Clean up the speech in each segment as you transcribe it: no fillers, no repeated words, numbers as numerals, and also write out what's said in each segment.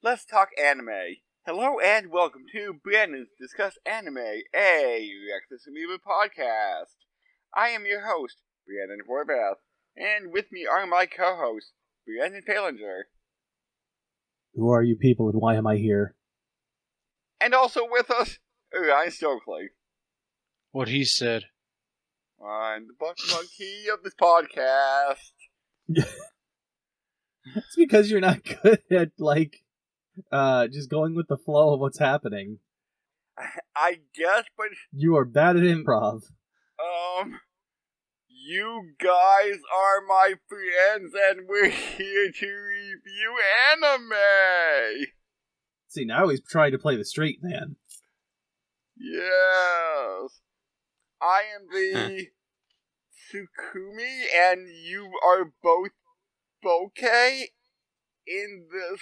let's talk anime. Hello and welcome to Brandon's Discuss Anime, a Reactus Amoeba podcast. I am your host, Brandon Horvath, and with me are my co-hosts, Brandon Palinger. Who are you people and why am I here? And also with us, Ryan Stokely. What he said. I'm the buck monkey of this podcast. It's because you're not good at, just going with the flow of what's happening. I guess, but... You are bad at improv. You guys are my friends, and we're here to review anime! See, now he's trying to play the straight man. Yes. I am the Tsukumi, and you are both bokeh in this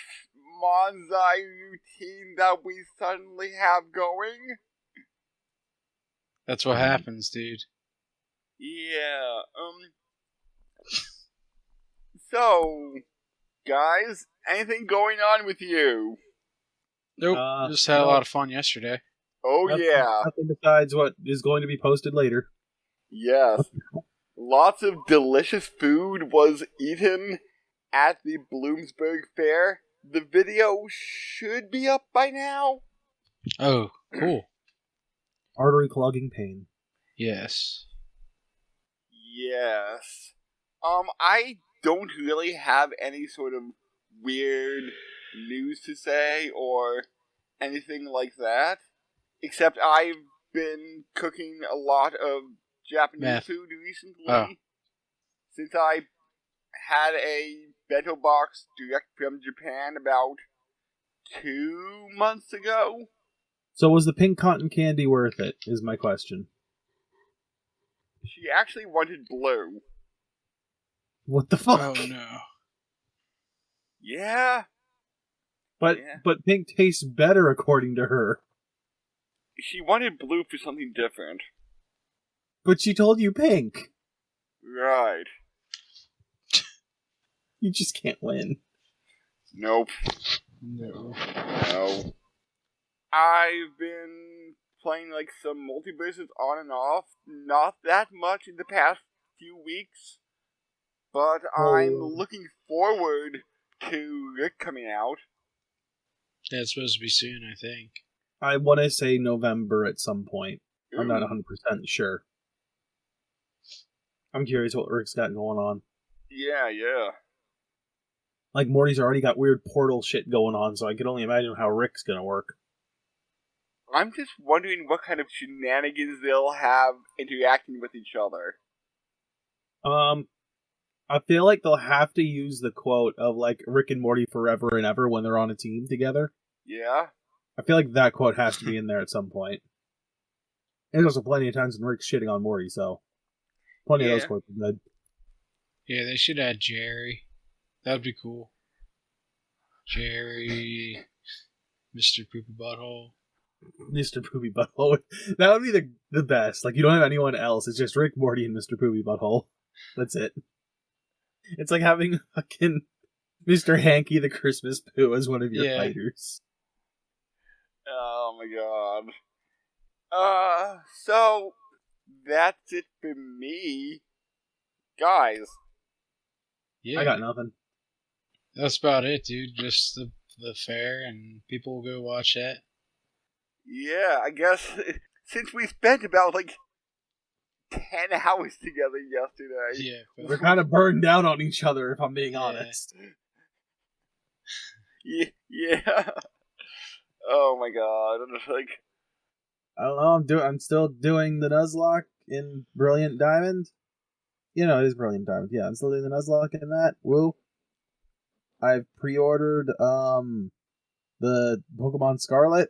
manzai routine that we suddenly have going. That's what happens, dude. Yeah, So, guys, anything going on with you? Nope, just had a lot of fun yesterday. Oh, yeah. Nothing besides what is going to be posted later. Yes. Lots of delicious food was eaten at the Bloomsburg Fair. The video should be up by now. Oh, cool. Artery clogging pain. Yes. Yes. I don't really have any sort of weird news to say or anything like that. Except I've been cooking a lot of Japanese food recently. Since I had a bento box direct from Japan about 2 months ago. So was the pink cotton candy worth it, is my question. She actually wanted blue. What the fuck? Oh no. Yeah. But pink tastes better according to her. She wanted blue for something different. But she told you pink. Right. You just can't win. Nope. No. I've been playing some multiverses on and off. Not that much in the past few weeks. But I'm looking forward to Rick coming out. Yeah, it's supposed to be soon, I think. I want to say November at some point. Ooh. I'm not 100% sure. I'm curious what Rick's got going on. Yeah. Like, Morty's already got weird portal shit going on, so I can only imagine how Rick's gonna work. I'm just wondering what kind of shenanigans they'll have interacting with each other. I feel like they'll have to use the quote of, Rick and Morty forever and ever when they're on a team together. Yeah? I feel like that quote has to be in there at some point. And there's also plenty of times when Rick's shitting on Morty, so... Plenty of those quotes are good. Yeah, they should add Jerry. That would be cool. Jerry... Mr. Poopy Butthole. Mr. Poopy Butthole. That would be the best. You don't have anyone else. It's just Rick, Morty, and Mr. Poopy Butthole. That's it. It's like having fucking Mr. Hanky the Christmas Pooh as one of your fighters. Oh my god. So, that's it for me. Guys. Yeah. I got nothing. That's about it, dude. Just the fair, and people will go watch that. Yeah, I guess since we spent about 10 hours together yesterday. Yeah. We're kind of burned out on each other, if I'm being honest. Yeah. Oh my god. I'm just I don't know, I'm still doing the Nuzlocke in Brilliant Diamond. You know, it is Brilliant Diamond. Yeah, I'm still doing the Nuzlocke in that. Woo. I've pre-ordered the Pokemon Scarlet.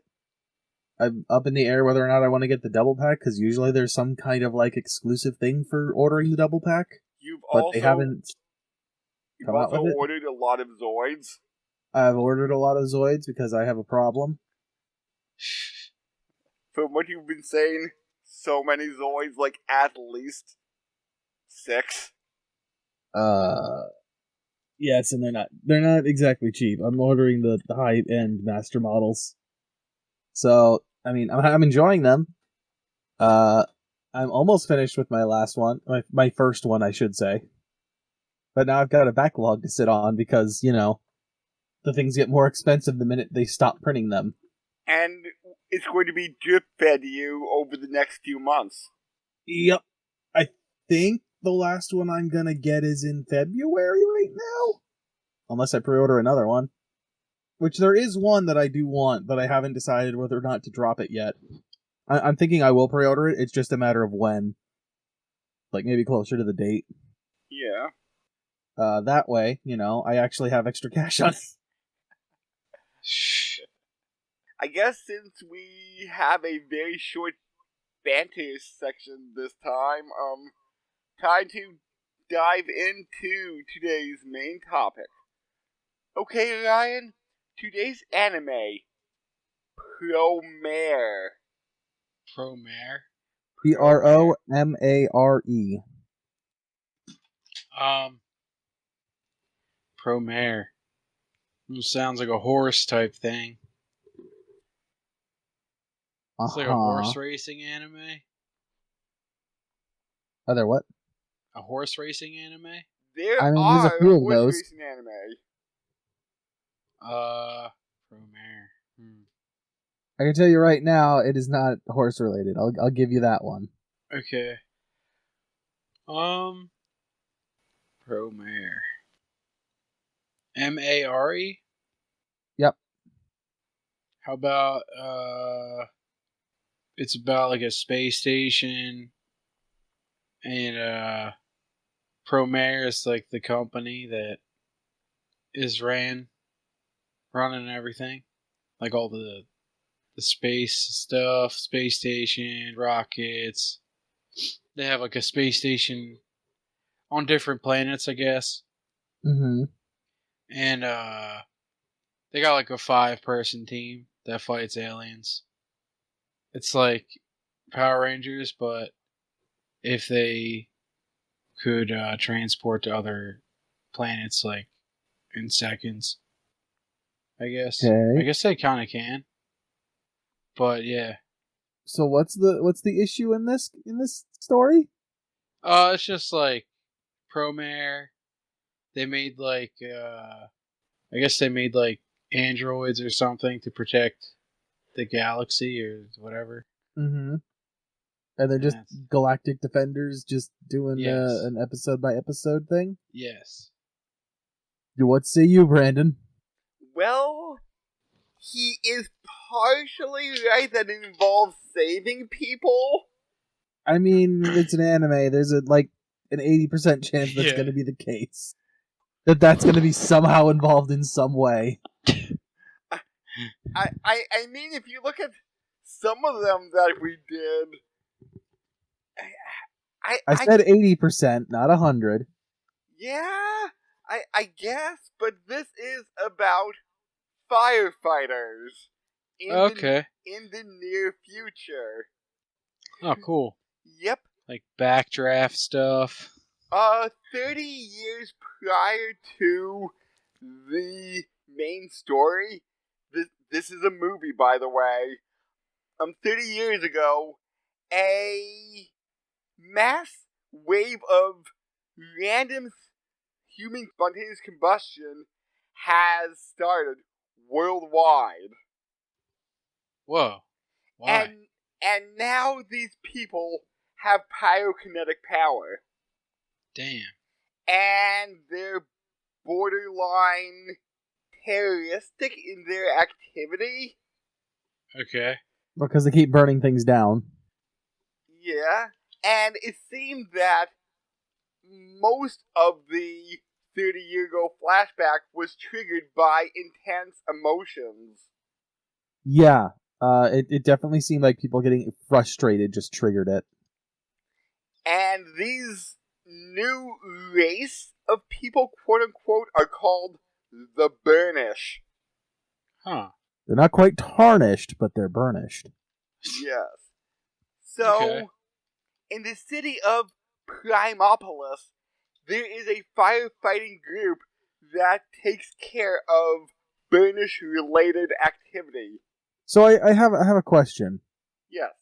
I'm up in the air whether or not I want to get the double pack, because usually there's some kind of exclusive thing for ordering the double pack. You've also ordered a lot of Zoids. I've ordered a lot of Zoids because I have a problem. From what you've been saying, so many Zoids, at least 6. Yes, and they're not exactly cheap. I'm ordering the high end master models. So I mean, I'm enjoying them. I'm almost finished with my last one, my first one, I should say. But now I've got a backlog to sit on because the things get more expensive the minute they stop printing them. And it's going to be drip fed to you over the next few months. Yep. I think the last one I'm gonna get is in February right now. Unless I pre-order another one. Which there is one that I do want, but I haven't decided whether or not to drop it yet. I'm thinking I will pre-order it, it's just a matter of when. Like maybe closer to the date. Yeah. That way, I actually have extra cash on it. I guess since we have a very short banter section this time, time to dive into today's main topic. Okay, Ryan, today's anime, PROMARE. PROMARE? PROMARE. PROMARE. Sounds like a horse type thing. It's like a horse racing anime. Are there what? A horse racing anime? There there's a few of horse those. racing anime. PROMARE. I can tell you right now, it is not horse related. I'll give you that one. Okay. PROMARE. MARE? Yep. How about it's about like a space station, and PROMARE is like the company that is running everything, like all the space stuff, space station, rockets. They have like a space station on different planets, I guess. Mm-hmm. And they got like a 5-person team that fights aliens. It's like Power Rangers, but if they could transport to other planets like in seconds, I guess. Okay. I guess they kind of can. But yeah. So what's the issue in this story? It's just like PROMARE. They made like I guess they made like androids or something to protect the galaxy or whatever. Mm-hmm. And they're just galactic defenders, just doing an episode by episode thing. Yes. What say you, Brandon? Well, he is partially right that it involves saving people. I mean, it's an anime. There's an 80% chance that's going to be the case. That's going to be somehow involved in some way. I mean, if you look at some of them that we did, I said 80%, not 100. Yeah, I guess, but this is about firefighters in the near future. Oh, cool. Yep. Like backdraft stuff. 30 years prior to the main story, this is a movie, by the way. 30 years ago, a mass wave of random human spontaneous combustion has started worldwide. Whoa. Why? And now these people have pyrokinetic power. Damn. And they're borderline terroristic in their activity. Okay. Because they keep burning things down. Yeah. And it seemed that most of the 30-year-ago flashback was triggered by intense emotions. Yeah. It definitely seemed like people getting frustrated just triggered it. And these new race of people, quote-unquote, are called the Burnish. Huh. They're not quite tarnished, but they're burnished. Yes. So, in the city of Primopolis, there is a firefighting group that takes care of Burnish-related activity. So I have a question. Yes.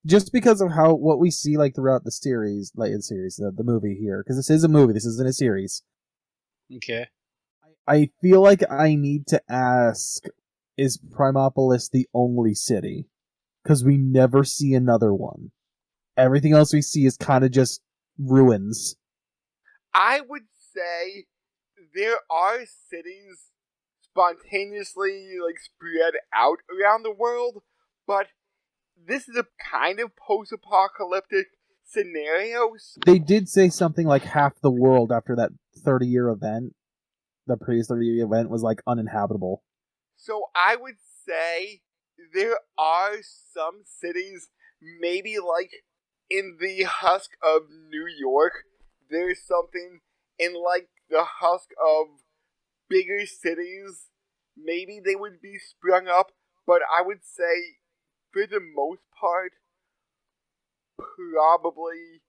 Just because of what we see like throughout the series, the movie here, because this is a movie, this isn't a series. Okay. I feel like I need to ask: is Primopolis the only city? Because we never see another one. Everything else we see is kind of just ruins. I would say there are cities spontaneously spread out around the world, but this is a kind of post-apocalyptic scenario. They did say something like half the world after that 30-year event. The previous 30-year event was like uninhabitable. So I would say there are some cities, maybe like in the husk of New York, there's something in like the husk of bigger cities. Maybe they would be sprung up, but I would say for the most part, probably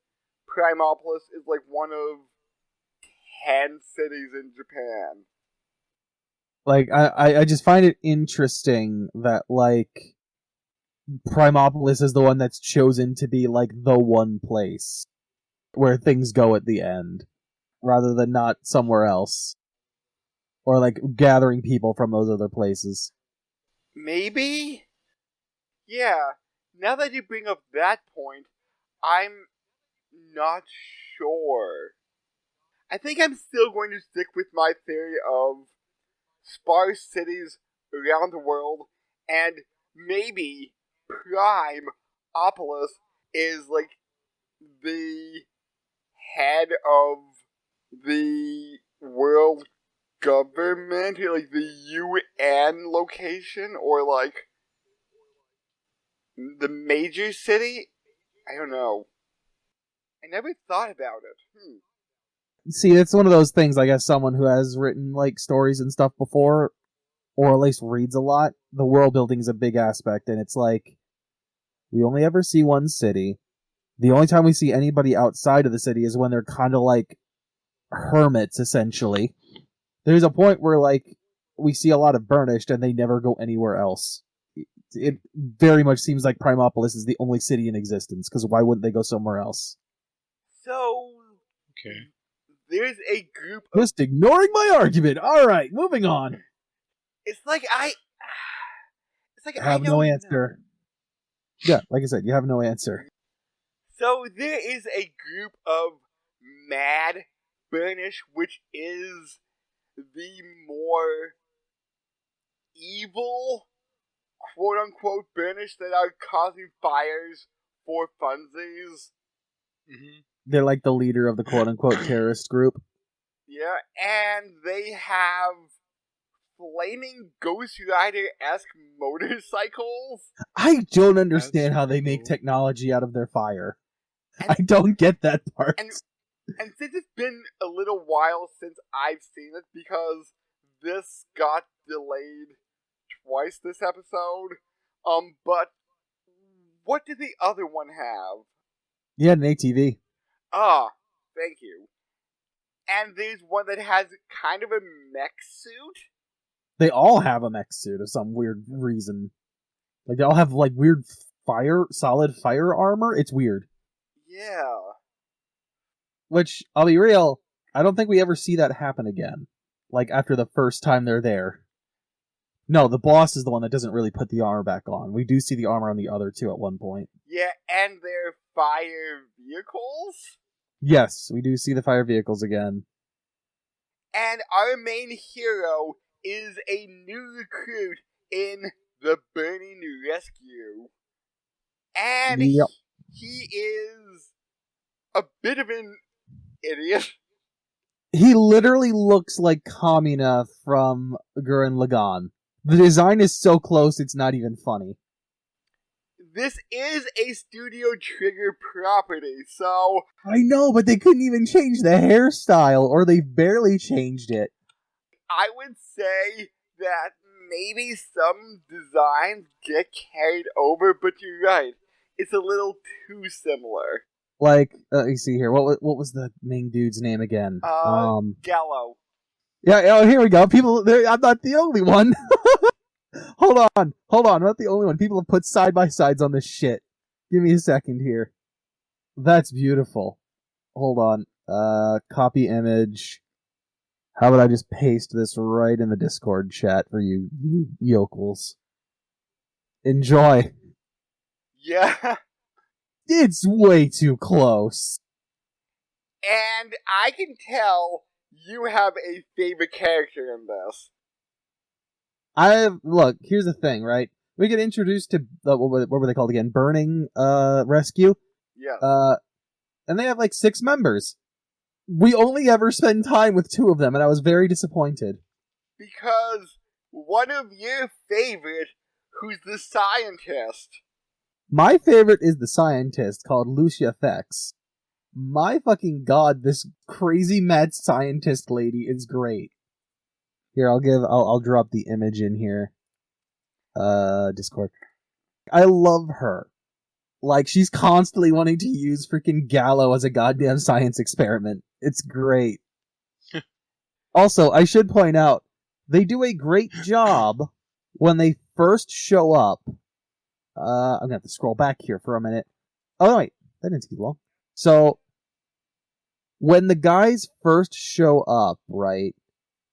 Primopolis is like one of 10 cities in Japan. Like, I just find it interesting that, like, Primopolis is the one that's chosen to be, like, the one place where things go at the end, rather than not somewhere else. Or, like, gathering people from those other places. Maybe? Yeah, now that you bring up that point, I'm not sure. I think I'm still going to stick with my theory of sparse cities around the world, and maybe Primopolis is like the head of the world government, like the UN location, or like the major city? I don't know. I never thought about it. See, it's one of those things, I guess someone who has written, like, stories and stuff before, or at least reads a lot, the world building is a big aspect, and it's like, we only ever see one city. The only time we see anybody outside of the city is when they're kind of like hermits, essentially. There's a point where, like, we see a lot of Burnished and they never go anywhere else. It very much seems like Primopolis is the only city in existence, because why wouldn't they go somewhere else? So, Okay. there's a group of... Just ignoring my argument! Alright, moving on! It's like I have no answer. Know. Yeah, like I said, you have no answer. So there is a group of mad Burnish, which is the more evil, quote-unquote, Burnish that are causing fires for funsies. Mm-hmm. They're like the leader of the quote-unquote terrorist group. Yeah, and they have flaming Ghost Rider-esque motorcycles. I don't understand how they make technology out of their fire. I don't get that part. And since it's been a little while since I've seen it, because this got delayed twice this episode, but what did the other one have? Yeah, an ATV. Ah, thank you. And there's one that has kind of a mech suit. They all have a mech suit of some weird reason. Like, they all have, like, weird solid fire armor. It's weird. Yeah. Which, I'll be real, I don't think we ever see that happen again. Like, after the first time they're there. No, the boss is the one that doesn't really put the armor back on. We do see the armor on the other two at one point. Yeah, and their fire vehicles? Yes, we do see the fire vehicles again. And our main hero is a new recruit in the Burning Rescue. And Yep. he is a bit of an idiot. He literally looks like Kamina from Gurren Lagann. The design is so close, it's not even funny. This is a Studio Trigger property, so... I know, but they couldn't even change the hairstyle, or they barely changed it. I would say that maybe some designs get carried over, but you're right. It's a little too similar. Like, let me see here. What was the main dude's name again? Gallo. Yeah. Oh, here we go. People, I'm not the only one. Hold on. I'm not the only one. People have put side by sides on this shit. Give me a second here. That's beautiful. Hold on. Copy image. How about I just paste this right in the Discord chat for you yokels? Enjoy. Yeah. It's way too close. And I can tell you have a favorite character in this. Look, here's the thing, right? We get introduced to what were they called again? Burning Rescue. Yeah. And they have like 6 members. We only ever spend time with 2 of them, and I was very disappointed. Because one of your favorite, who's the scientist. My favorite is the scientist called Lucia Fex. My fucking god, this crazy mad scientist lady is great. Here, I'll drop the image in here. Discord. I love her. Like, she's constantly wanting to use freaking Gallo as a goddamn science experiment. It's great. Also, I should point out, they do a great job when they first show up. I'm gonna have to scroll back here for a minute. Oh, no, wait. That didn't take long. So, when the guys first show up, right,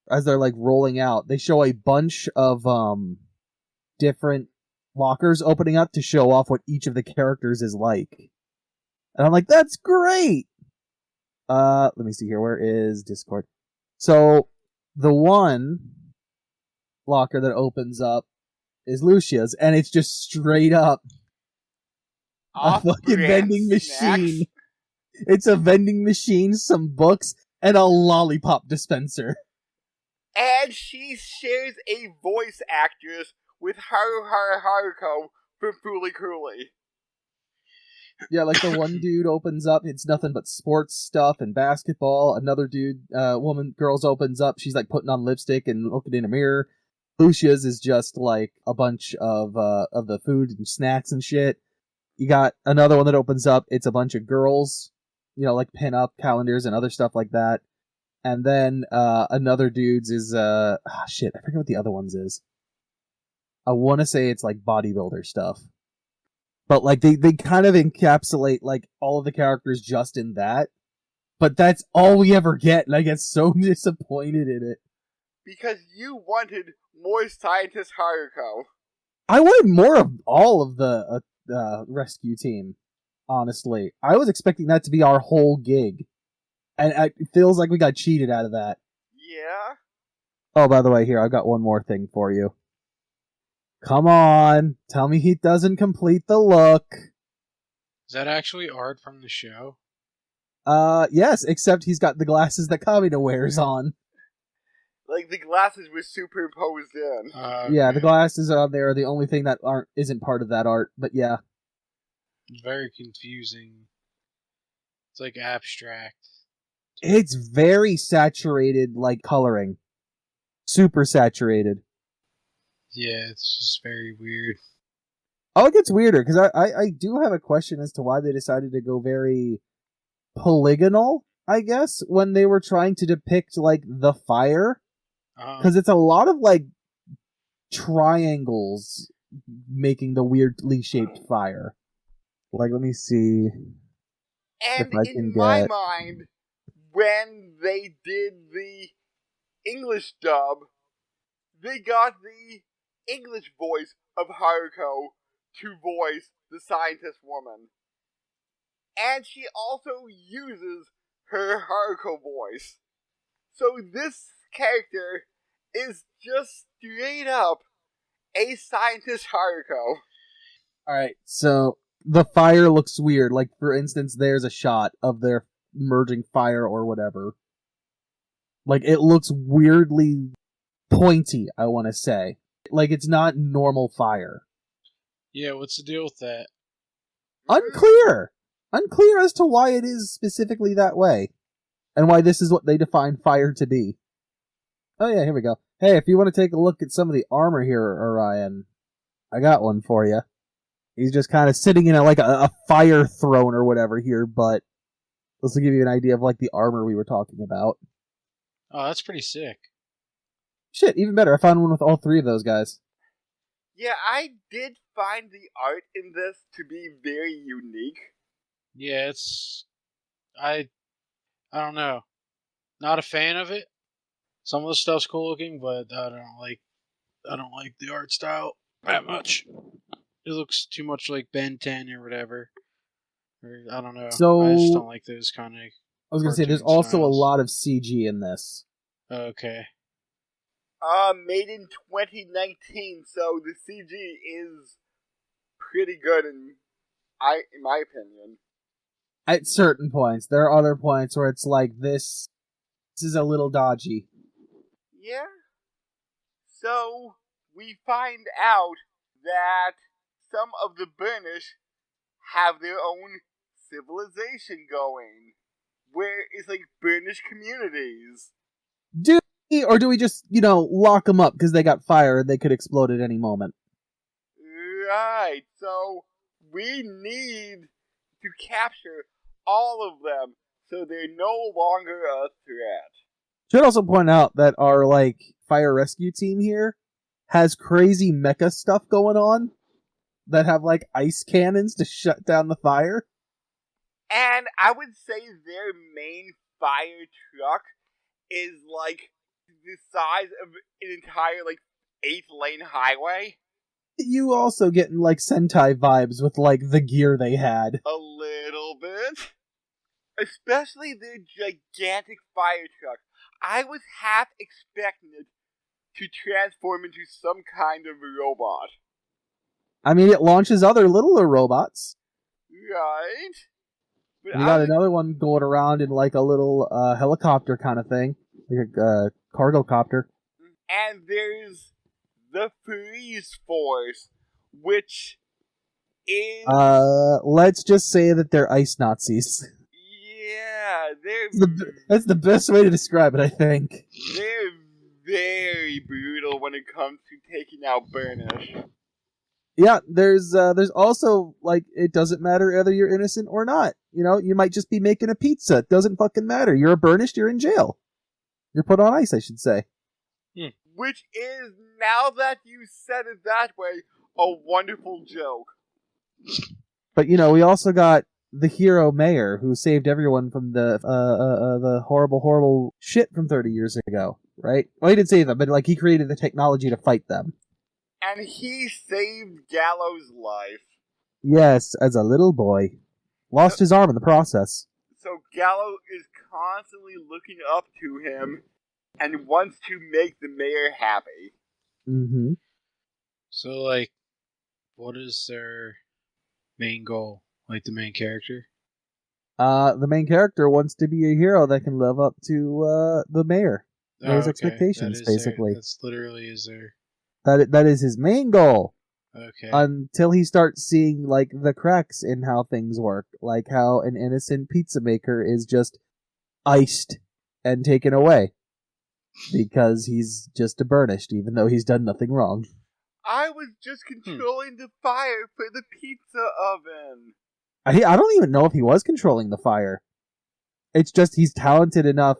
as they're, like, rolling out, they show a bunch of, different lockers opening up to show off what each of the characters is like. And I'm like, that's great! Let me see here. Where is Discord? So, the one locker that opens up is Lucia's, and it's just straight up a fucking vending machine. It's a vending machine, some books, and a lollipop dispenser. And she shares a voice actress with Haruko from Fooly Cooly. Yeah, like the one dude opens up, it's nothing but sports stuff and basketball. Another dude, girls opens up, she's like putting on lipstick and looking in a mirror. Lucia's is just like a bunch of the food and snacks and shit. You got another one that opens up, it's a bunch of girls, like pin up calendars and other stuff like that. And then another dude's is I forget what the other one's is. I want to say it's like bodybuilder stuff. But like they kind of encapsulate like all of the characters just in that. But that's all we ever get, and I get so disappointed in it. Because you wanted more scientist Haruko. I wanted more of all of the rescue team, honestly. I was expecting that to be our whole gig. And it feels like we got cheated out of that. Yeah? Oh, by the way, here, I've got one more thing for you. Come on, tell me he doesn't complete the look. Is that actually art from the show? Yes, except he's got the glasses that Kamina wears on. Like the glasses were superimposed in. Yeah, the glasses on there are the only thing that isn't part of that art, but yeah. Very confusing. It's like abstract. It's very saturated, like, coloring. Super saturated. Yeah, it's just very weird. Oh, it gets weirder, because I do have a question as to why they decided to go very polygonal, I guess, when they were trying to depict, like, the fire. Because it's a lot of, like, triangles making the weirdly shaped fire. Like, let me see. And in my mind, when they did the English dub, they got the English voice of Haruko to voice the scientist woman. And she also uses her Haruko voice. So this character is just straight up a scientist Haruko. Alright, so the fire looks weird. Like, for instance, there's a shot of their merging fire or whatever. Like, it looks weirdly pointy, I want to say. Like, it's not normal fire. Yeah, what's the deal with that? Unclear! Unclear as to why it is specifically that way. And why this is what they define fire to be. Oh yeah, here we go. Hey, if you want to take a look at some of the armor here, Orion, I got one for you. He's just kind of sitting in a fire throne or whatever here, but this will give you an idea of like the armor we were talking about. Oh, that's pretty sick. Shit, even better. I found one with all three of those guys. Yeah, I did find the art in this to be very unique. Yeah, I don't know. Not a fan of it. Some of the stuff's cool looking, but I don't like the art style that much. It looks too much like Ben 10 or whatever. Or I don't know. So I just don't like those kind of. I was gonna say there's cartoon also a styles. lot of CG in this. Okay. Made in 2019, so the CG is pretty good in my opinion. At certain points, there are other points where it's like this is a little dodgy. Yeah. So we find out that some of the Burnish have their own civilization going, where it's like Burnish communities. Do we just lock them up because they got fire and they could explode at any moment? Right. So we need to capture all of them so they're no longer a threat. Should also point out that our fire rescue team here has crazy mecha stuff going on that have ice cannons to shut down the fire. And I would say their main fire truck is like the size of an entire 8-lane highway. You also getting Sentai vibes with the gear they had. A little bit. Especially their gigantic fire truck. I was half expecting it to transform into some kind of robot. I mean, it launches other littler robots. Right? But We got another one going around in a little helicopter kind of thing. Like a cargo copter. And there's the Freeze Force, which is... let's just say that they're ice Nazis. Yeah, That's the best way to describe it, I think. They're very brutal when it comes to taking out Burnish. Yeah, there's also it doesn't matter whether you're innocent or not. You might just be making a pizza. It doesn't fucking matter. You're a burnished, you're in jail. You're put on ice, I should say. Which is, now that you said it that way, a wonderful joke. But we also got the hero mayor who saved everyone from the horrible shit from 30 years ago, right? Well, he didn't save them, but he created the technology to fight them. And he saved Gallo's life. Yes, as a little boy. Lost his arm in the process. So Gallo is constantly looking up to him and wants to make the mayor happy. Mm-hmm. So, what is their main goal? The main character? The main character wants to be a hero that can live up to the mayor. His expectations, basically. That's literally is their... That is his main goal. Okay. Until he starts seeing the cracks in how things work, like how an innocent pizza maker is just iced and taken away because he's just a burnished, even though he's done nothing wrong. I was just controlling the fire for the pizza oven. I don't even know if he was controlling the fire. It's just he's talented enough,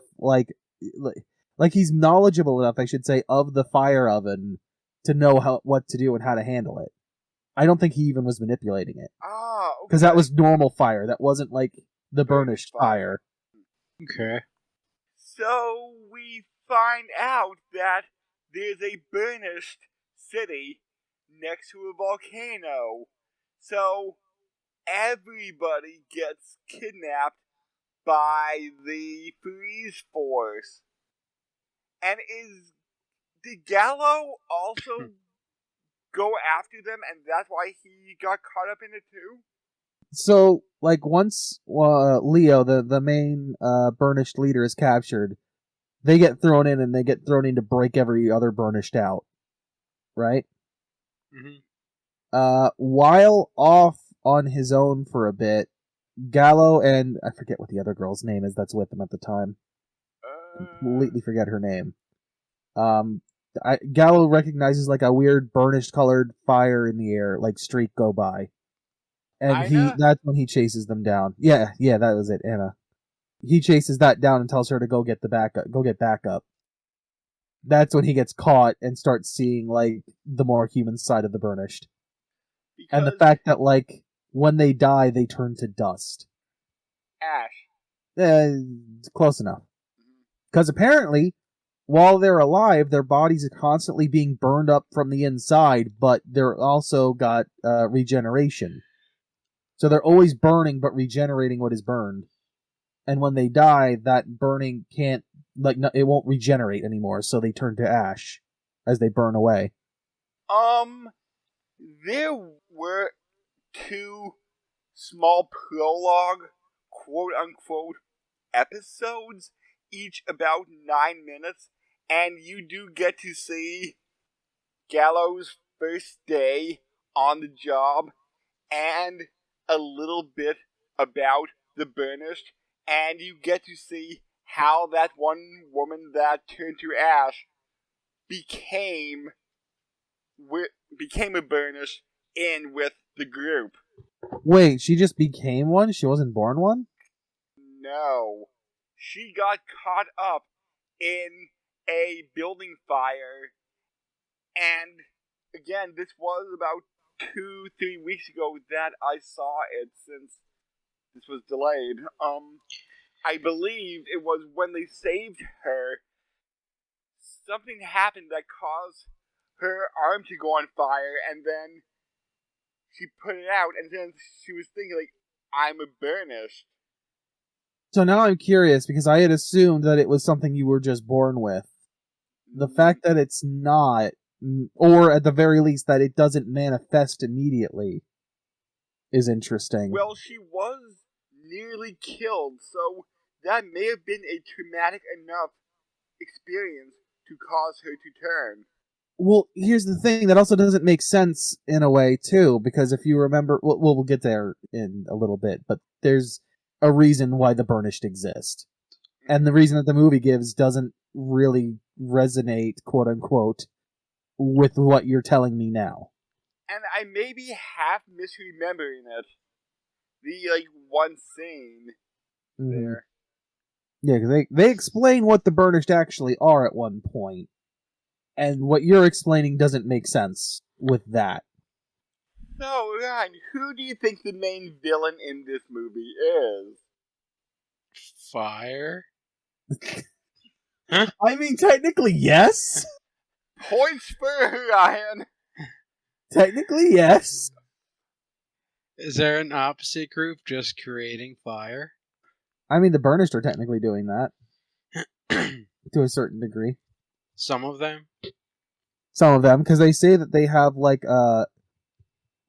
he's knowledgeable enough, I should say, of the fire oven to know what to do and how to handle it. I don't think he even was manipulating it. Ah, okay. Because that was normal fire. That wasn't the burnished fire. Okay. So we find out that there's a burnished city next to a volcano. So everybody gets kidnapped by the Freeze Force. And did Gallo also go after them, and that's why he got caught up in it too? So, once Leo, the main burnished leader, is captured, they get thrown in, and they get thrown in to break every other burnished out. Right? Mm-hmm. While off on his own for a bit, Gallo and... I forget what the other girl's name is that's with him at the time. Completely forget her name. Gallo recognizes a weird burnished colored fire in the air, streak go by. And Ina? that's when he chases them down. Yeah, that was it, Anna. He chases that down and tells her to go get backup. That's when he gets caught and starts seeing, like, the more human side of the Burnished. And the fact that, like, when they die, they turn to dust. Ash. Close enough. Because apparently, while they're alive, their bodies are constantly being burned up from the inside, but they're also got regeneration. So they're always burning, but regenerating what is burned. And when they die, that burning can't, like, no, it won't regenerate anymore, so they turn to ash as they burn away. There were 2 small prologue, quote-unquote, episodes, each about 9 minutes, and you do get to see Gallo's first day on the job, and a little bit about the Burnished, and you get to see how that one woman that turned to ash became a Burnish in with the group. Wait, she just became one? She wasn't born one? No. She got caught up in a building fire, and again, this was about 2-3 weeks ago that I saw it, since this was delayed. I believe it was when they saved her, something happened that caused her arm to go on fire, and then she put it out, and then she was thinking, like, I'm a Burnish. So now I'm curious, because I had assumed that it was something you were just born with. The fact that it's not, or at the very least that it doesn't manifest immediately, is interesting. Well, she was nearly killed, so that may have been a traumatic enough experience to cause her to turn. Well, here's the thing, that also doesn't make sense in a way, too, because if you remember, we'll get there in a little bit, but there's a reason why the Burnished exist. And the reason that the movie gives doesn't really resonate, quote-unquote, with what you're telling me now. And I may be half misremembering it. The, like, one scene there. Yeah, because they explain what the Burnished actually are at one point. And what you're explaining doesn't make sense with that. So, Ryan, who do you think the main villain in this movie is? Fire? I mean, technically, yes. Points for Ryan. Technically, yes. Is there an opposite group just creating fire? I mean, the Burnished are technically doing that. To a certain degree. Some of them? Some of them, because they say that they have, like,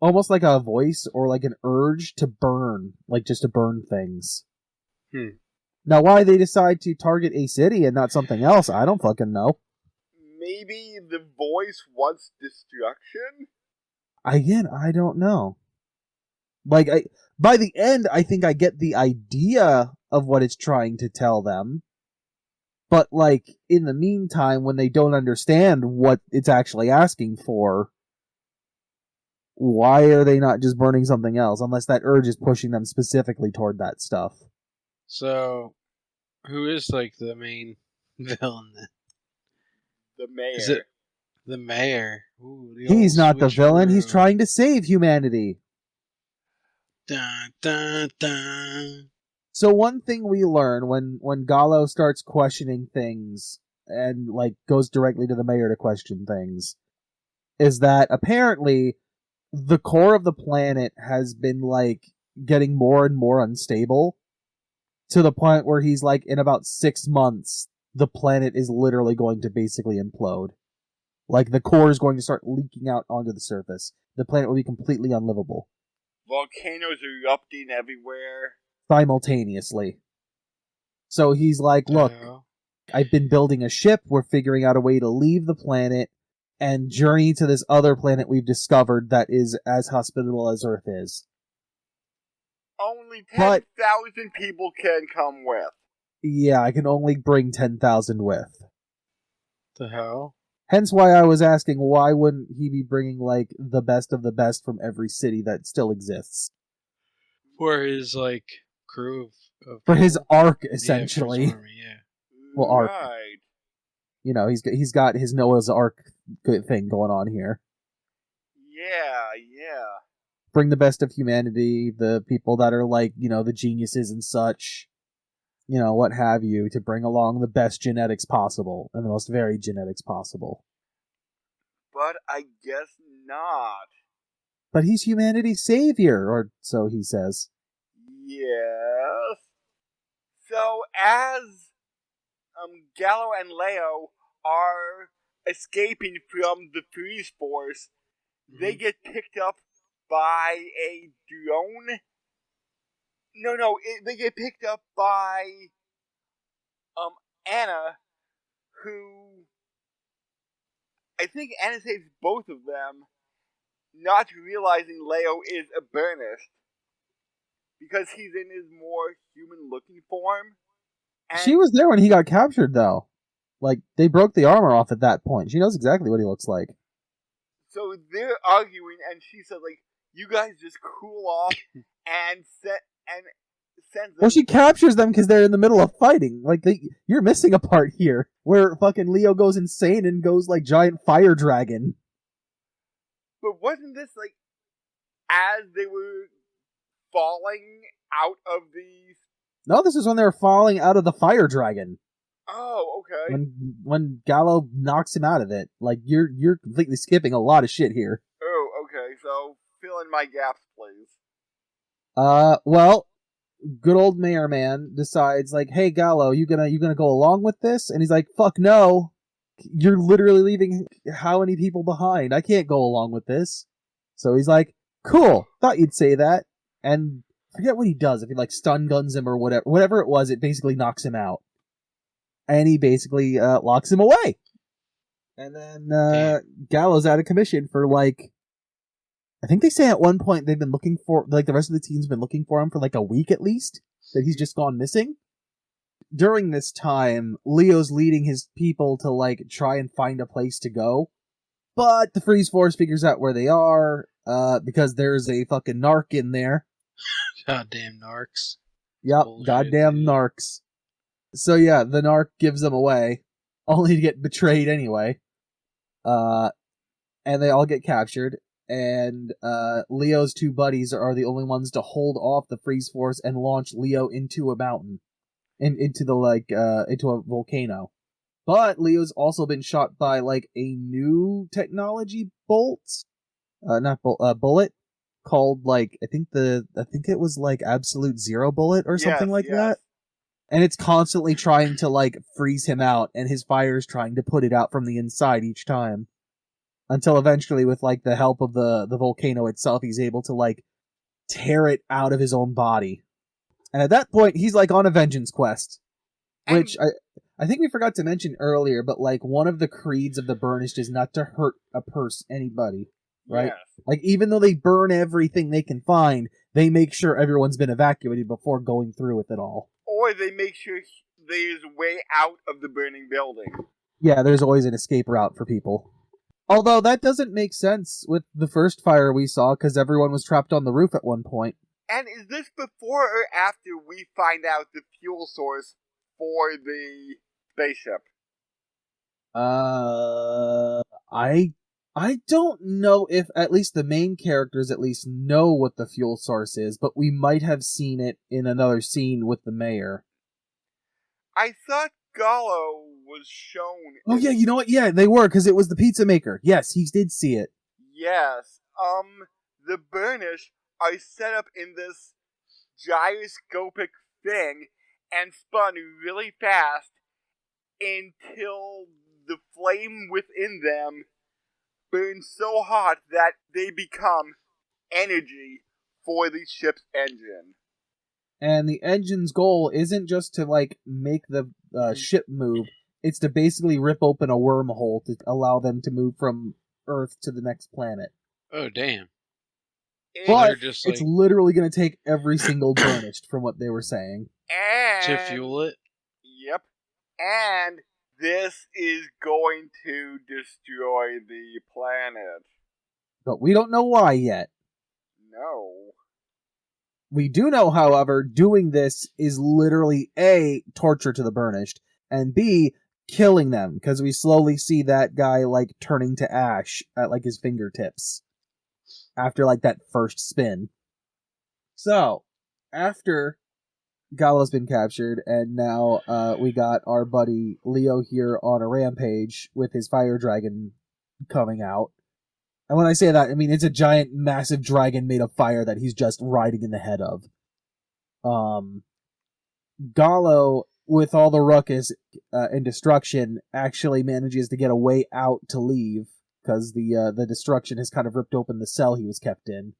almost like a voice or like an urge to burn, like just to burn things. Now, why they decide to target a city and not something else, I don't fucking know. Maybe the voice wants destruction? Again, I don't know. Like, by the end, I think I get the idea of what it's trying to tell them. But, like, in the meantime, when they don't understand what it's actually asking for, why are they not just burning something else? Unless that urge is pushing them specifically toward that stuff. So, who is, like, the main villain then? The mayor. Is it the mayor? Ooh, He's not the villain, he's trying to save humanity. Dun, dun, dun. So one thing we learn when Gallo starts questioning things and, like, goes directly to the mayor to question things is that apparently the core of the planet has been, like, getting more and more unstable to the point where he's like, in about 6 months, the planet is literally going to basically implode. Like, the core is going to start leaking out onto the surface. The planet will be completely unlivable. Volcanoes erupting everywhere. Simultaneously. So he's like, look, I've been building a ship, we're figuring out a way to leave the planet and journey to this other planet we've discovered that is as hospitable as Earth is. Only 10,000 people can come with. Yeah, I can only bring 10,000 with. The hell? Hence why I was asking, why wouldn't he be bringing, like, the best of the best from every city that still exists? For his crew of For his people. arc, Yeah, for his essentially. army, yeah. Well, Ark. Right. You know, he's got his Noah's Ark thing going on here. Yeah. Bring the best of humanity, the people that are the geniuses and such, what have you, to bring along the best genetics possible and the most varied genetics possible. But I guess not. But he's humanity's savior, or so he says. Yes. So as Gallo and Leo are escaping from the freeze force, they get picked up by a drone. They get picked up by Anna, who I think Anna saves both of them, not realizing Leo is a Bernist because he's in his more human-looking form. And She was there when he got captured, though. They broke the armor off at that point. She knows exactly what he looks like. so they're arguing, and she said, "You guys just cool off," and sends them. Well, she captures them because they're in the middle of fighting. You're missing a part here where fucking Leo goes insane and goes giant fire dragon. But wasn't this as they were falling out of the? No, this is when they were falling out of the fire dragon. Oh, okay. When Gallo knocks him out of it. You're completely skipping a lot of shit here. Oh, okay. So fill in my gaps, please. Well, good old mayor man decides hey Gallo, you gonna go along with this? And he's like, fuck no. You're literally leaving how many people behind? I can't go along with this. So he's like, cool, thought you'd say that. And I forget what he does, if he stun guns him or whatever it was, it basically knocks him out. And he basically locks him away. And then Gallo's out of commission for I think they say at one point they've been looking for, the rest of the team's been looking for him for a week at least, that he's just gone missing. During this time, Leo's leading his people to try and find a place to go. But the Freeze Force figures out where they are, because there's a fucking narc in there. Goddamn narcs. Yep, Bullshit, goddamn dude. narcs. So yeah, the narc gives them away, only to get betrayed anyway. And they all get captured, and Leo's two buddies are the only ones to hold off the Freeze Force and launch Leo into a mountain. Into a volcano. But Leo's also been shot by a new technology bullet called I think it was Absolute Zero Bullet or something Yes. that. And it's constantly trying to freeze him out, and his fire's trying to put it out from the inside each time. Until eventually, with the help of the volcano itself, he's able to tear it out of his own body. And at that point, he's on a vengeance quest. Which I think we forgot to mention earlier, but one of the creeds of the Burnished is not to hurt anybody, right? Yes. Even though they burn everything they can find, they make sure everyone's been evacuated before going through with it all. Or they make sure there's a way out of the burning building. Yeah, there's always an escape route for people. Although that doesn't make sense with the first fire we saw, because everyone was trapped on the roof at one point. And is this before or after we find out the fuel source for the spaceship? I don't know if at least the main characters at least know what the fuel source is, but we might have seen it in another scene with the mayor. I thought Gallo was shown. Oh yeah, you know what? Yeah, they were, because it was the pizza maker. Yes, he did see it. Yes. The Burnish are set up in this gyroscopic thing and spun really fast until the flame within them burns so hot that they become energy for the ship's engine. And the engine's goal isn't just to make the ship move, it's to basically rip open a wormhole to allow them to move from Earth to the next planet. Oh, damn. But just it's literally going to take every single Burnished, from what they were saying. And to fuel it? Yep. And this is going to destroy the planet. But we don't know why yet. No. We do know, however, doing this is literally A, torture to the burnished, and B, killing them, because we slowly see that guy, like, turning to ash at, like, his fingertips after, like, that first spin. So, after Gallo's been captured, and now we got our buddy Leo here on a rampage with his fire dragon coming out. And when I say that, I mean it's a giant, massive dragon made of fire that he's just riding in the head of. Gallo, with all the ruckus and destruction, actually manages to get a way out to leave, because the destruction has kind of ripped open the cell he was kept in.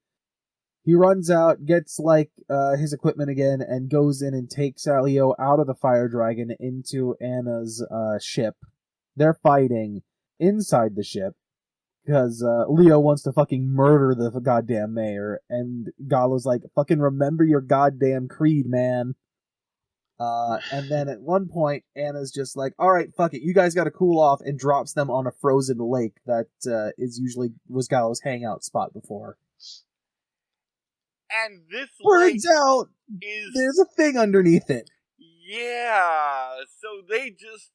He runs out, gets like his equipment again, and goes in and takes Leo out of the fire dragon into Anna's ship. They're fighting inside the ship, because Leo wants to fucking murder the goddamn mayor, and Gallo's like, fucking remember your goddamn creed, man. And then at one point, Anna's just like, alright, fuck it, you guys gotta cool off, and drops them on a frozen lake that was Gallo's hangout spot before. And this turns out is... there's a thing underneath it. Yeah, so they just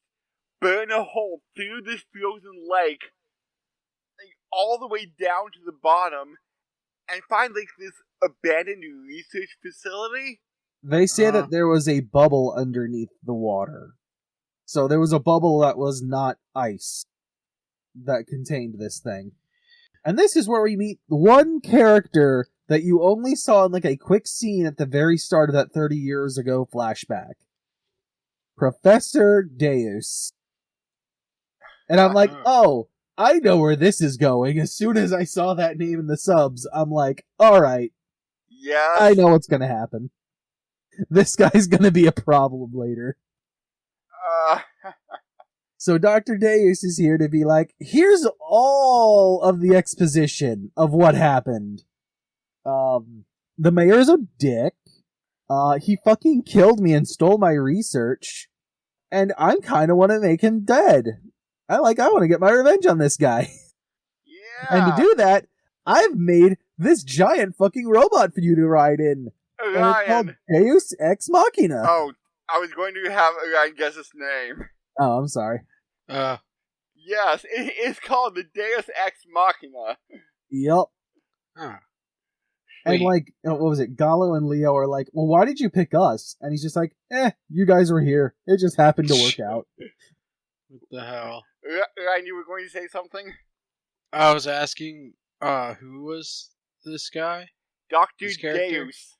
burn a hole through this frozen lake, like, all the way down to the bottom, and find like this abandoned research facility. They say that there was a bubble underneath the water. So there was a bubble that was not ice that contained this thing. And this is where we meet one character that you only saw in like a quick scene at the very start of that 30 years ago flashback. Professor Deus. And I'm like, oh, I know where this is going. As soon as I saw that name in the subs, I'm like, alright. Yes. I know what's gonna happen. This guy's gonna be a problem later. So Dr. Deus is here to be like, here's all of the exposition of what happened. The mayor's a dick. He fucking killed me and stole my research. And I kinda wanna make him dead. I wanna get my revenge on this guy. Yeah. And to do that, I've made this giant fucking robot for you to ride in. And it's called Deus Ex Machina. Oh, I was going to have Ryan guess his name. Oh, I'm sorry. Yes, it is called the Deus Ex Machina. Yep. Huh. And like, what was it? Gallo and Leo are like, well, why did you pick us? And he's just like, you guys were here. It just happened to work out. What the hell? Ryan, you were going to say something? I was asking, who was this guy? Dr. This character? Deus.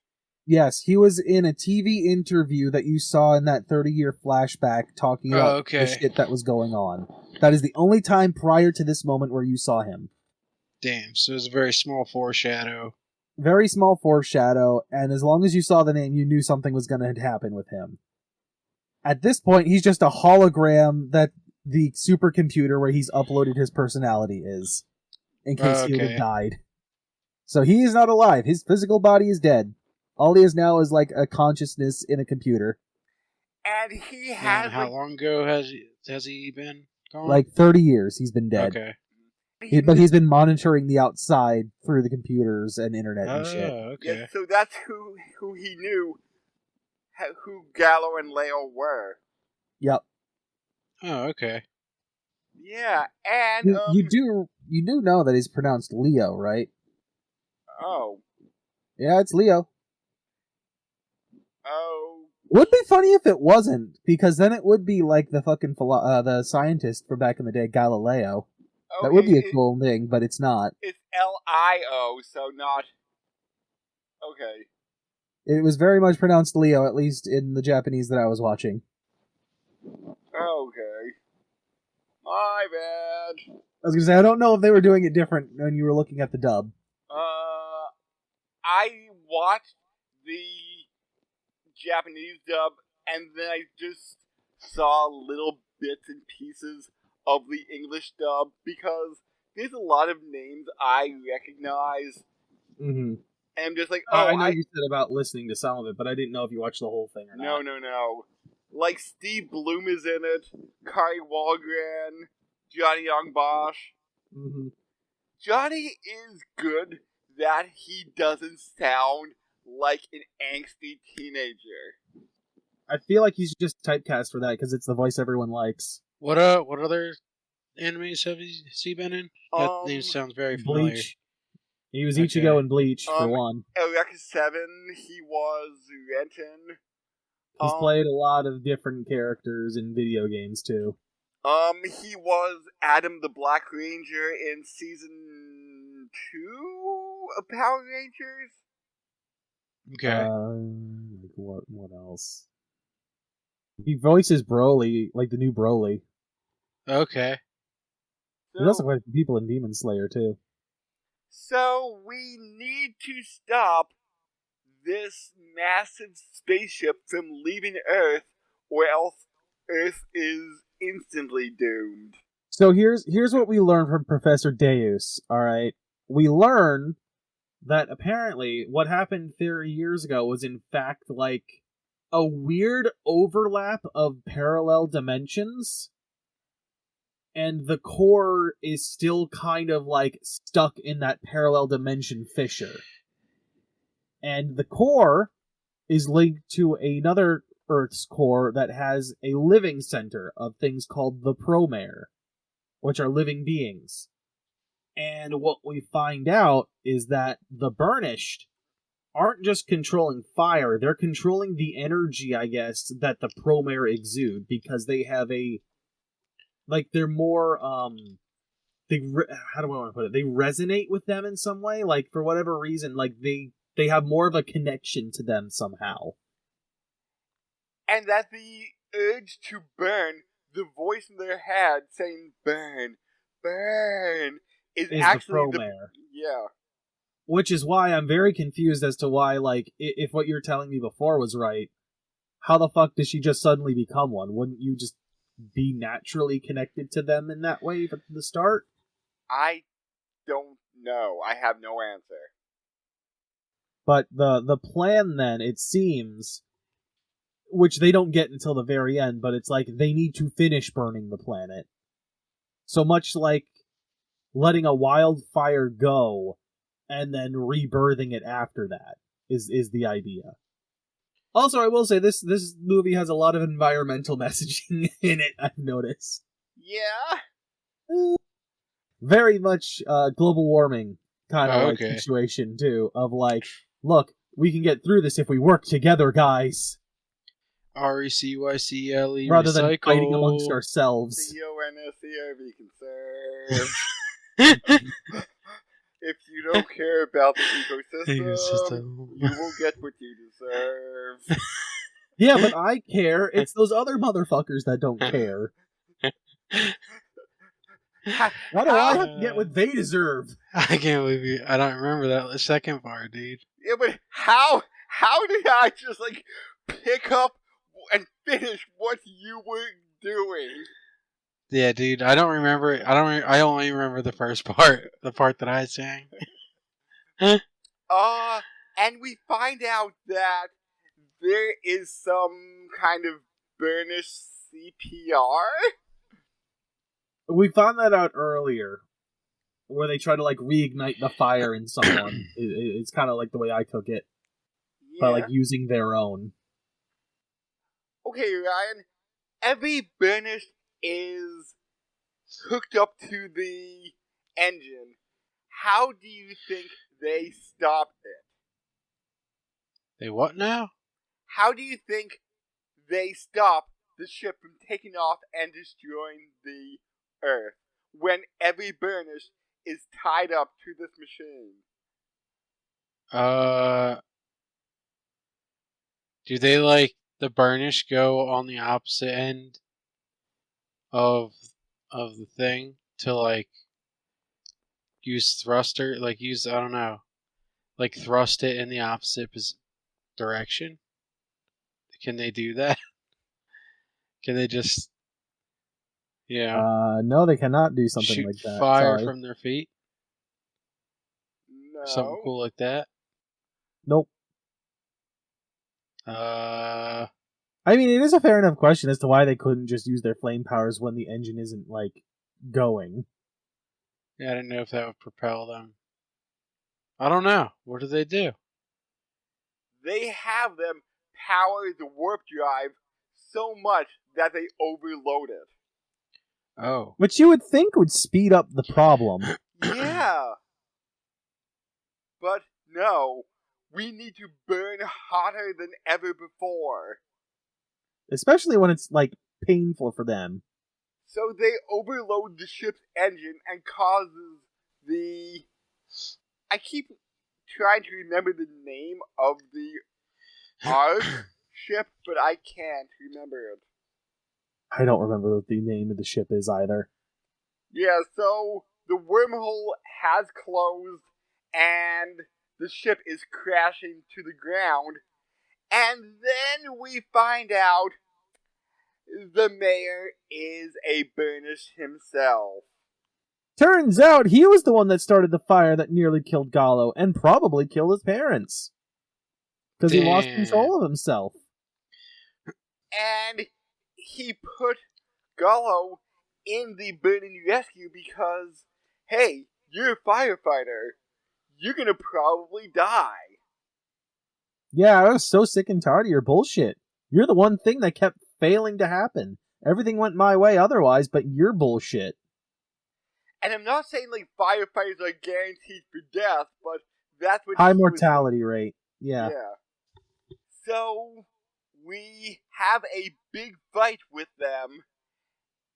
Yes, he was in a TV interview that you saw in that 30-year flashback talking about the shit that was going on. That is the only time prior to this moment where you saw him. Damn, so it was a very small foreshadow. Very small foreshadow, and as long as you saw the name, you knew something was going to happen with him. At this point, he's just a hologram that the supercomputer where he's uploaded his personality is, in case he would have died. So he is not alive. His physical body is dead. All he is now is like a consciousness in a computer. And he has... how long ago has he been gone? Like 30 years he's been dead. Okay. But he's been monitoring the outside through the computers and internet and shit. Okay. Yeah, so that's who he knew, who Gallo and Leo were. Yep. Oh, okay. Yeah, and... You do know that he's pronounced Leo, right? Oh. Yeah, it's Leo. Oh. Would be funny if it wasn't, because then it would be like the fucking the scientist from back in the day, Galileo. Oh, that would be a cool thing, but it's not. It's L-I-O, so not... Okay. It was very much pronounced Leo, at least in the Japanese that I was watching. Okay. My bad. I was gonna say, I don't know if they were doing it different when you were looking at the dub. I watched the Japanese dub, and then I just saw little bits and pieces of the English dub, because there's a lot of names I recognize. Mm-hmm. And I'm just like, I know you said about listening to some of it, but I didn't know if you watched the whole thing or not. No. Like, Steve Bloom is in it, Kari Wahlgren, Johnny Young Bosch. Mm-hmm. Johnny is good that he doesn't sound like an angsty teenager. I feel like he's just typecast for that because it's the voice everyone likes. What other animes has he been in? That name sounds very familiar. Bleach. He was Ichigo in Bleach for one. Eureka 7, he was Renton. He's played a lot of different characters in video games too. He was Adam the Black Ranger in season 2 of Power Rangers. Okay. What else? He voices Broly, like the new Broly. Okay. There's also quite a few people in Demon Slayer too. So we need to stop this massive spaceship from leaving Earth, or else Earth is instantly doomed. So here's what we learn from Professor Deus, alright? We learn that apparently what happened 30 years ago was in fact like a weird overlap of parallel dimensions, and the core is still kind of like stuck in that parallel dimension fissure. And the core is linked to another Earth's core that has a living center of things called the PROMARE, which are living beings. And what we find out is that the Burnished aren't just controlling fire, they're controlling the energy, I guess, that the PROMARE exude, because they have a... like, they're more, how do I want to put it? They resonate with them in some way, like, for whatever reason, like, they have more of a connection to them somehow. And that the urge to burn, the voice in their head saying burn, burn, is actually the PROMARE. Yeah. Which is why I'm very confused as to why, like, if what you're telling me before was right, how the fuck does she just suddenly become one? Wouldn't you just be naturally connected to them in that way from the start? I don't know. I have no answer. But the plan then, it seems, which they don't get until the very end, but it's like they need to finish burning the planet. So much like letting a wildfire go and then rebirthing it after that is the idea. Also, I will say this movie has a lot of environmental messaging in it, I've noticed. Yeah? Very much global warming kind of situation, too. Of like, look, we can get through this if we work together, guys. RECYCLE rather than fighting amongst ourselves. CONSERV conserve. If you don't care about the ecosystem, you will get what you deserve. Yeah, but I care. It's those other motherfuckers that don't care. Why do I have to get what they deserve? I can't believe you. I don't remember that second part, dude. Yeah, but how did I just like pick up and finish what you were doing? Yeah, dude, I don't remember. I only remember the first part, the part that I sang. And we find out that there is some kind of burnish CPR. We found that out earlier, where they try to like reignite the fire in someone. It's kind of like the way I took it, by like using their own. Okay, Ryan. Every burnish is hooked up to the engine. How do you think they stopped it? They what now? How do you think they stopped the ship from taking off and destroying the Earth when every burnish is tied up to this machine? Do they like the burnish go on the opposite end of the thing to like use thruster, like use, I don't know, like thrust it in the opposite direction? Can they do that? Can they just no, they cannot do something shoot like that. Fire Sorry. from their feet? No. Something cool like that? Nope. I mean, it is a fair enough question as to why they couldn't just use their flame powers when the engine isn't, like, going. Yeah, I didn't know if that would propel them. I don't know. What do they do? they have them power the warp drive so much that they overload it. Oh. Which you would think would speed up the problem. Yeah. But no, we need to burn hotter than ever before. Especially when it's, like, painful for them. So they overload the ship's engine and causes the... I keep trying to remember the name of the Ark ship, but I can't remember it. I don't remember what the name of the ship is either. Yeah, so the wormhole has closed and the ship is crashing to the ground. And then we find out the mayor is a burnish himself. Turns out he was the one that started the fire that nearly killed Gallo and probably killed his parents. Because he lost control of himself. And he put Gallo in the burning rescue because, hey, you're a firefighter. You're gonna probably die. Yeah, I was so sick and tired of your bullshit. You're the one thing that kept failing to happen. Everything went my way otherwise, but you're bullshit. And I'm not saying like firefighters are guaranteed for death, but that's what high mortality rate. Yeah. So we have a big fight with them,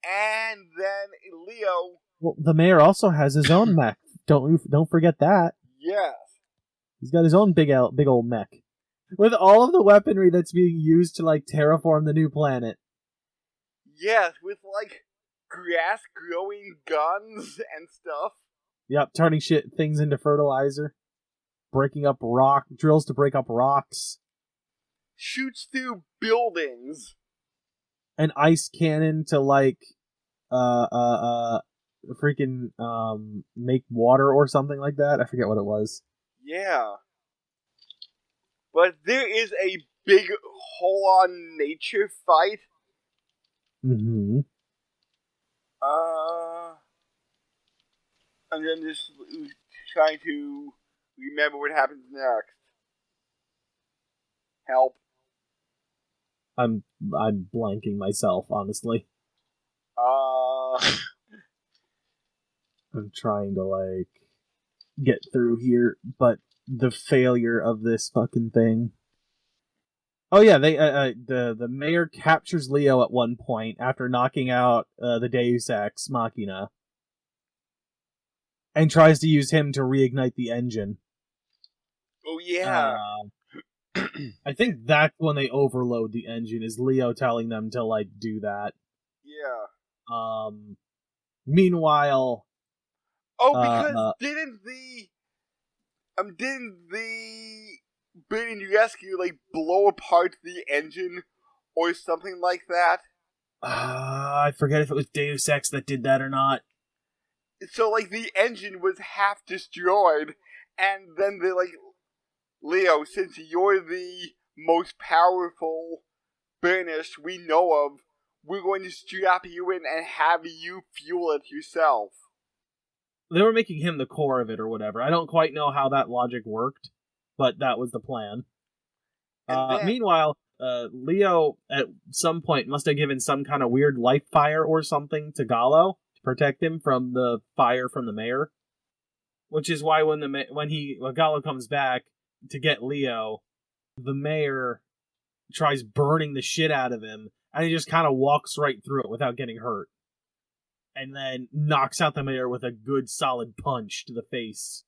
and then Leo. Well, the mayor also has his own mech. Don't forget that. Yes. He's got his own big old mech with all of the weaponry that's being used to like terraform the new planet. Yes, with like grass growing guns and stuff. Yep, turning things into fertilizer, breaking up drills to break up rocks. Shoots through buildings. An ice cannon to like freaking make water or something like that. I forget what it was. Yeah. But there is a big whole-on nature fight. Mm-hmm. And then just trying to remember what happens next. Help. I'm blanking myself, honestly. I'm trying to like get through here, but the failure of this fucking thing. Oh yeah, they the mayor captures Leo at one point after knocking out the Deus Ex Machina, and tries to use him to reignite the engine. Oh yeah. I think that's when they overload the engine. Is Leo telling them to like do that? Yeah. Meanwhile. Because didn't the burning rescue like blow apart the engine or something like that? I forget if it was Deus Ex that did that or not. So like the engine was half destroyed, and then they're like, Leo, since you're the most powerful burnish we know of, we're going to strap you in and have you fuel it yourself. They were making him the core of it or whatever. I don't quite know how that logic worked, but that was the plan. Meanwhile, Leo at some point must have given some kind of weird life fire or something to Gallo to protect him from the fire from the mayor. Which is why when Gallo comes back to get Leo, the mayor tries burning the shit out of him, and he just kind of walks right through it without getting hurt. And then knocks out the mayor with a good solid punch to the face.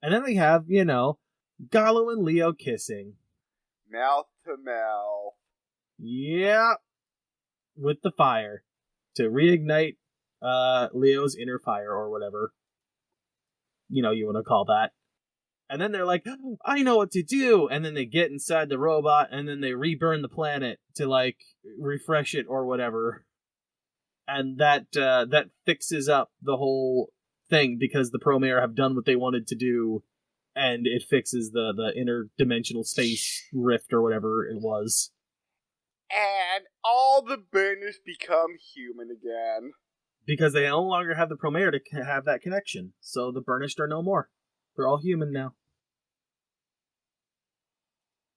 And then we have, Gallo and Leo kissing. Mouth to mouth. Yeah. With the fire. To reignite Leo's inner fire or whatever. You want to call that. And then they're like, I know what to do! And then they get inside the robot and then they reburn the planet to, like, refresh it or whatever. And that fixes up the whole thing because the PROMARE have done what they wanted to do, and it fixes the interdimensional space rift or whatever it was. And all the burners become human again. Because they no longer have the PROMARE to have that connection, so the burnished are no more. They're all human now.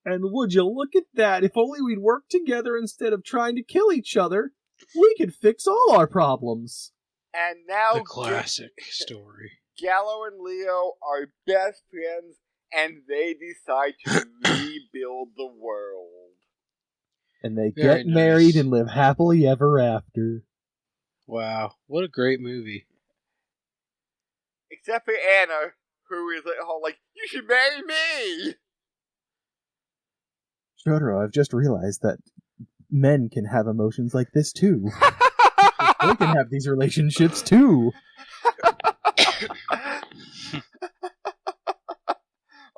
And would you look at that? If only we'd work together instead of trying to kill each other, we could fix all our problems. And now The classic story. Gallo and Leo are best friends, and they decide to rebuild the world. And they Very get married nice. and live happily ever after. Wow, what a great movie. Except for Anna, who is at home like, you should marry me! Jotaro, I've just realized that men can have emotions like this too. They can have these relationships too.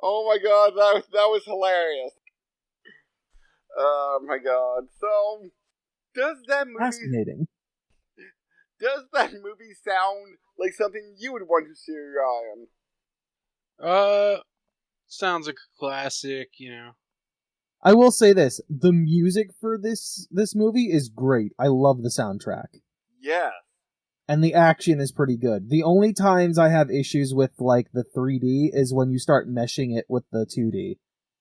Oh my god, that was hilarious. Oh my god. So, does that Fascinating. movie sound like something you would want to see, Ryan? Sounds like a classic, I will say this: the music for this movie is great. I love the soundtrack. Yes. And the action is pretty good. The only times I have issues with, like, the 3D is when you start meshing it with the 2D.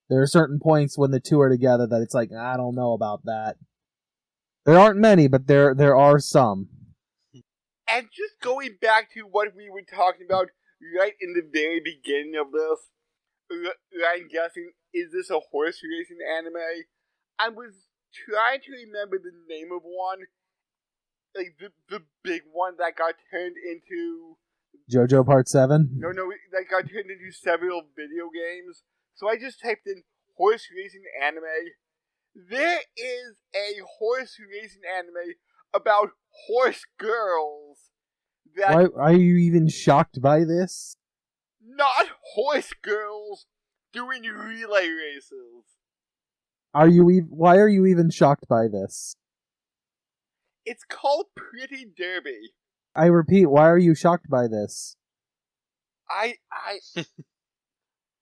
There are certain points when the two are together that it's like, I don't know about that. There aren't many, but there are some. And just going back to what we were talking about right in the very beginning of this, I'm guessing, is this a horse racing anime? I was trying to remember the name of one, like the big one that got turned into JoJo Part 7? No, that got turned into several video games. So I just typed in horse racing anime. There is a horse racing anime about horse girls. Why are you even shocked by this? Not horse girls doing relay races. Why are you even shocked by this? It's called Pretty Derby. I repeat, why are you shocked by this?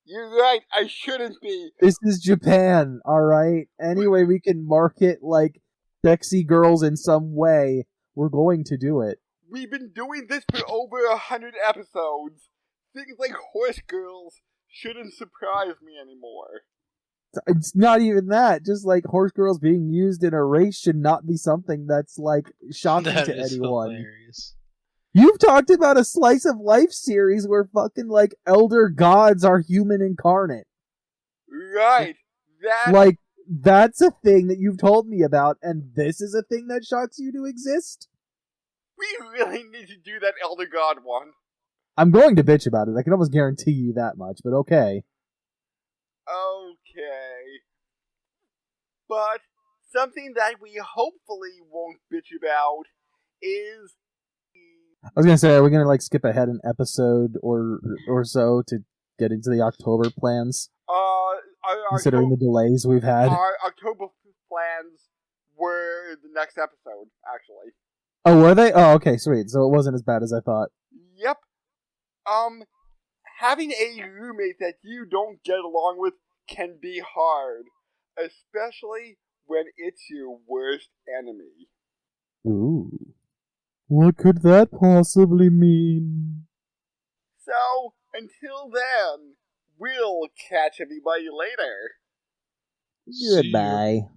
You're right, I shouldn't be. This is Japan, alright? Any way we can market, like, sexy girls in some way, we're going to do it. We've been doing this for over 100 episodes. Things like horse girls shouldn't surprise me anymore. It's not even that. Just, like, horse girls being used in a race should not be something that's, like, shocking That to is anyone. hilarious. You've talked about a slice of life series where fucking, like, elder gods are human incarnate. Right. Like, that's a thing that you've told me about, and this is a thing that shocks you to exist? We really need to do that Elder God one. I'm going to bitch about it. I can almost guarantee you that much, but okay. Okay. But something that we hopefully won't bitch about is... I was gonna say, are we gonna, like, skip ahead an episode or so to get into the October plans? Considering the delays we've had. Our October plans were the next episode, actually. Oh, were they? Oh, okay, sweet. So it wasn't as bad as I thought. Yep. Having a roommate that you don't get along with can be hard, especially when it's your worst enemy. Ooh. What could that possibly mean? So, until then, we'll catch everybody later. See you. Goodbye.